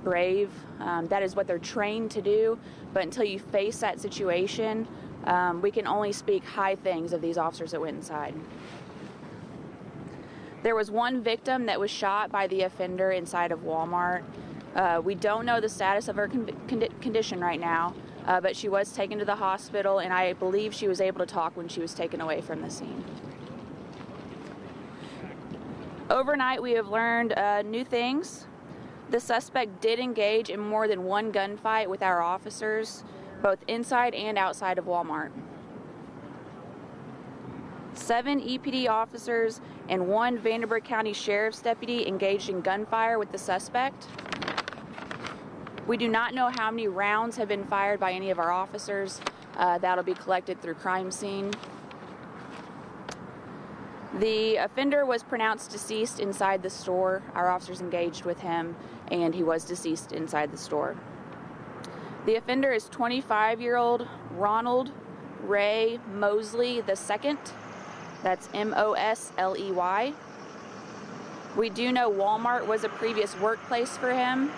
brave. That is what they're trained to do. But until you face that situation, we can only speak high things of these officers that went inside. There was one victim that was shot by the offender inside of Walmart. We don't know the status of her condition right now, but she was taken to the hospital, and I believe she was able to talk when she was taken away from the scene. Overnight, we have learned new things. The suspect did engage in more than one gunfight with our officers, both inside and outside of Walmart. 7 EPD officers and 1 Vanderburgh County Sheriff's deputy engaged in gunfire with the suspect. We do not know how many rounds have been fired by any of our officers. That'll be collected through crime scene. The offender was pronounced deceased inside the store. Our officers engaged with him, and he was deceased inside the store. The offender is 25-year-old Ronald Ray Mosley II. That's Mosley. We do know Walmart was a previous workplace for him,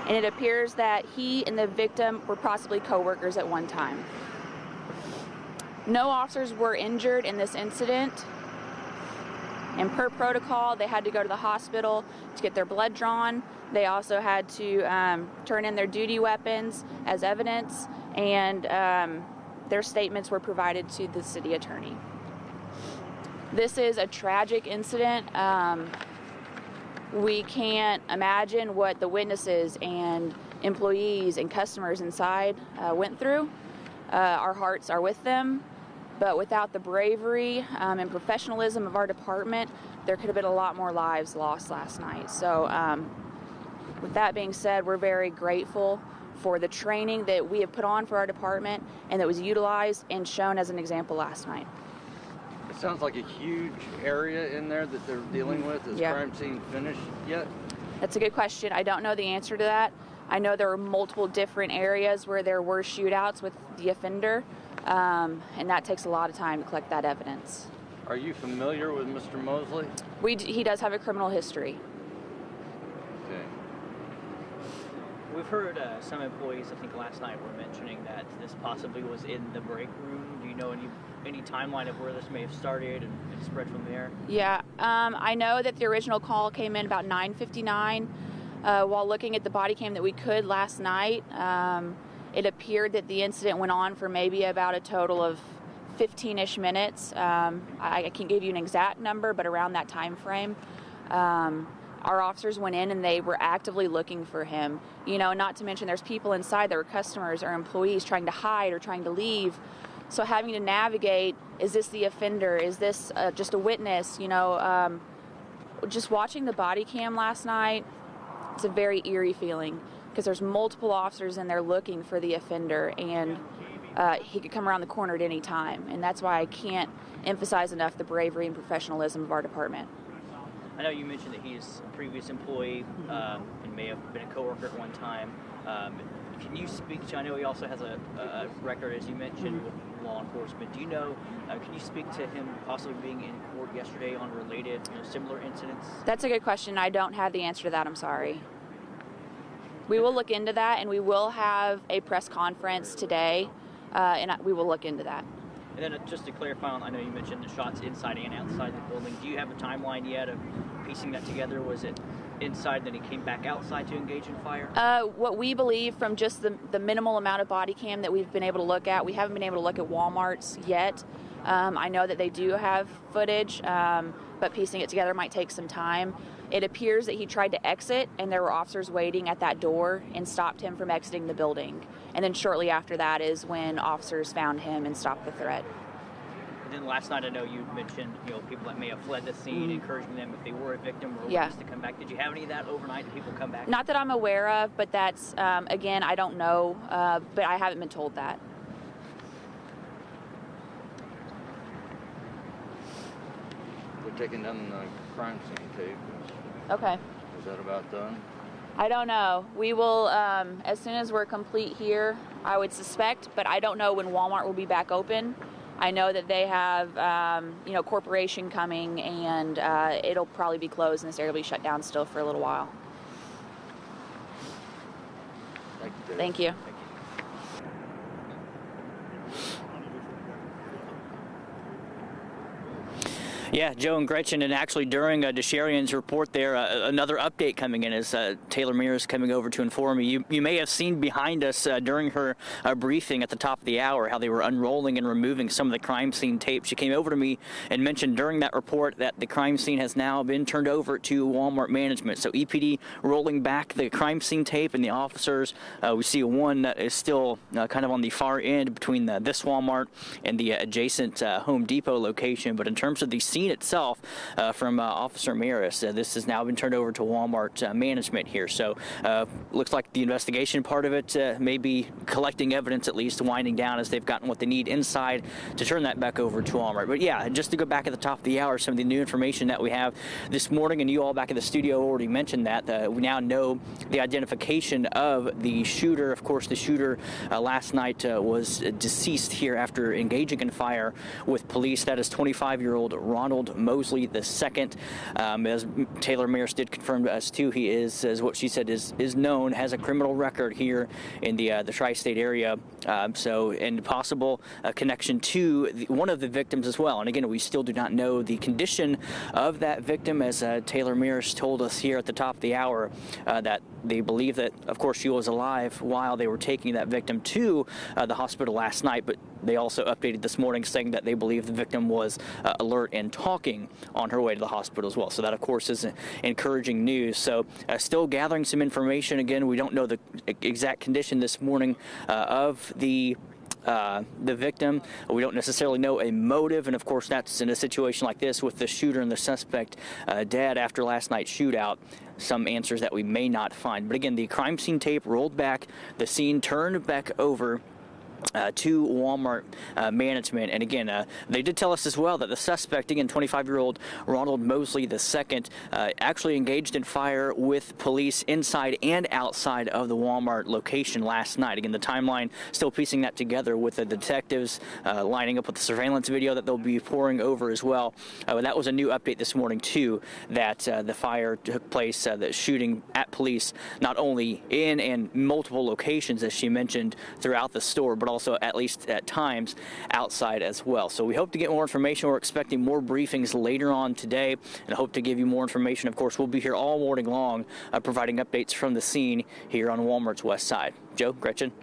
and it appears that he and the victim were possibly co-workers at one time. No officers were injured in this incident, and per protocol, they had to go to the hospital to get their blood drawn. They also had to turn in their duty weapons as evidence, and their statements were provided to the city attorney. This is a tragic incident. We can't imagine what the witnesses and employees and customers inside went through. Our hearts are with them, but without the bravery and professionalism of our department, there could have been a lot more lives lost last night. So with that being said, we're very grateful for the training that we have put on for our department and that was utilized and shown as an example last night. It sounds like a huge area in there that they're dealing with. Is crime scene finished yet? That's a good question. I don't know the answer to that. I know there were multiple different areas where there were shootouts with the offender, and that takes a lot of time to collect that evidence. Are you familiar with Mr. Mosley? He does have a criminal history. Okay. We've heard some employees, I think last night, were mentioning that this possibly was in the break room. Do you know any timeline of where this may have started and spread from there? Yeah, I know that the original call came in about 9:59. While looking at the body cam that we could last night, it appeared that the incident went on for maybe about a total of 15-ish minutes. I can't give you an exact number, but around that time frame. Our officers went in and they were actively looking for him. You know, not to mention there's people inside that were customers or employees trying to hide or trying to leave. So having to navigate, is this the offender? Is this just a witness? You know, just watching the body cam last night, it's a very eerie feeling because there's multiple officers in there looking for the offender, and he could come around the corner at any time. And that's why I can't emphasize enough the bravery and professionalism of our department. I know you mentioned that he's a previous employee and may have been a coworker at one time. Can you speak to, I know he also has a record, as you mentioned, with law enforcement. Do you know, can you speak to him possibly being in court yesterday on related, similar incidents? That's a good question. I don't have the answer to that. I'm sorry. We will look into that, and we will have a press conference today, and we will look into that. And then just to clarify, I know you mentioned the shots inside and outside the building. Do you have a timeline yet of piecing that together? Was it inside, then he came back outside to engage in fire? What we believe from just the minimal amount of body cam that we've been able to look at, we haven't been able to look at Walmart's yet. I know that they do have footage, but piecing it together might take some time. It appears that he tried to exit, and there were officers waiting at that door and stopped him from exiting the building. And then shortly after that is when officers found him and stopped the threat. And then last night, I know you mentioned, people that may have fled the scene, encouraging them if they were a victim or witness to come back. Did you have any of that overnight? Did people come back? Not that I'm aware of, but that's, again, I don't know, but I haven't been told that. We're taking down the crime scene tape. Okay. Is that about done? I don't know. We will, as soon as we're complete here, I would suspect, but I don't know when Walmart will be back open. I know that they have, corporation coming, and it'll probably be closed, and this area will be shut down still for a little while. Thank you, Dave. Thank you. Yeah, Joe and Gretchen, and actually during Desharian's report there, another update coming in as Taylor Mears is coming over to inform me. You may have seen behind us during her briefing at the top of the hour how they were unrolling and removing some of the crime scene tape. She came over to me and mentioned during that report that the crime scene has now been turned over to Walmart management. So EPD rolling back the crime scene tape, and the officers, we see one that is still kind of on the far end between this Walmart and the adjacent Home Depot location. But in terms of the scene itself, from Officer Maris, this has now been turned over to Walmart management here. So looks like the investigation part of it may be collecting evidence, at least winding down as they've gotten what they need inside to turn that back over to Walmart. But yeah, just to go back at the top of the hour, some of the new information that we have this morning, and you all back in the studio already mentioned that we now know the identification of the shooter. Of course, the shooter last night was deceased here after engaging in fire with police. That is 25-year-old Ronald Mosley II. As Taylor Mears did confirm to us too, he is, as what she said, is known, has a criminal record here in the tri-state area. So, and possible connection to one of the victims as well. And again, we still do not know the condition of that victim, as Taylor Mears told us here at the top of the hour that they believe that, of course, she was alive while they were taking that victim to the hospital last night. But they also updated this morning saying that they believe the victim was alert and talking on her way to the hospital as well. So that, of course, is encouraging news. So still gathering some information. Again, we don't know the exact condition this morning of the victim. We don't necessarily know a motive, and of course that's in a situation like this with the shooter and the suspect dead after last night's shootout. Some answers that we may not find. But again, the crime scene tape rolled back, the scene turned back over to Walmart management. And again, they did tell us as well that the suspect, again, 25-year-old Ronald Mosley II, actually engaged in fire with police inside and outside of the Walmart location last night. Again, the timeline still piecing that together with the detectives lining up with the surveillance video that they'll be pouring over as well. That was a new update this morning too, that the fire took place, the shooting at police, not only in and multiple locations, as she mentioned, throughout the store, but also at least at times outside as well. So we hope to get more information. We're expecting more briefings later on today and hope to give you more information. Of course, we'll be here all morning long providing updates from the scene here on Walmart's west side. Joe, Gretchen.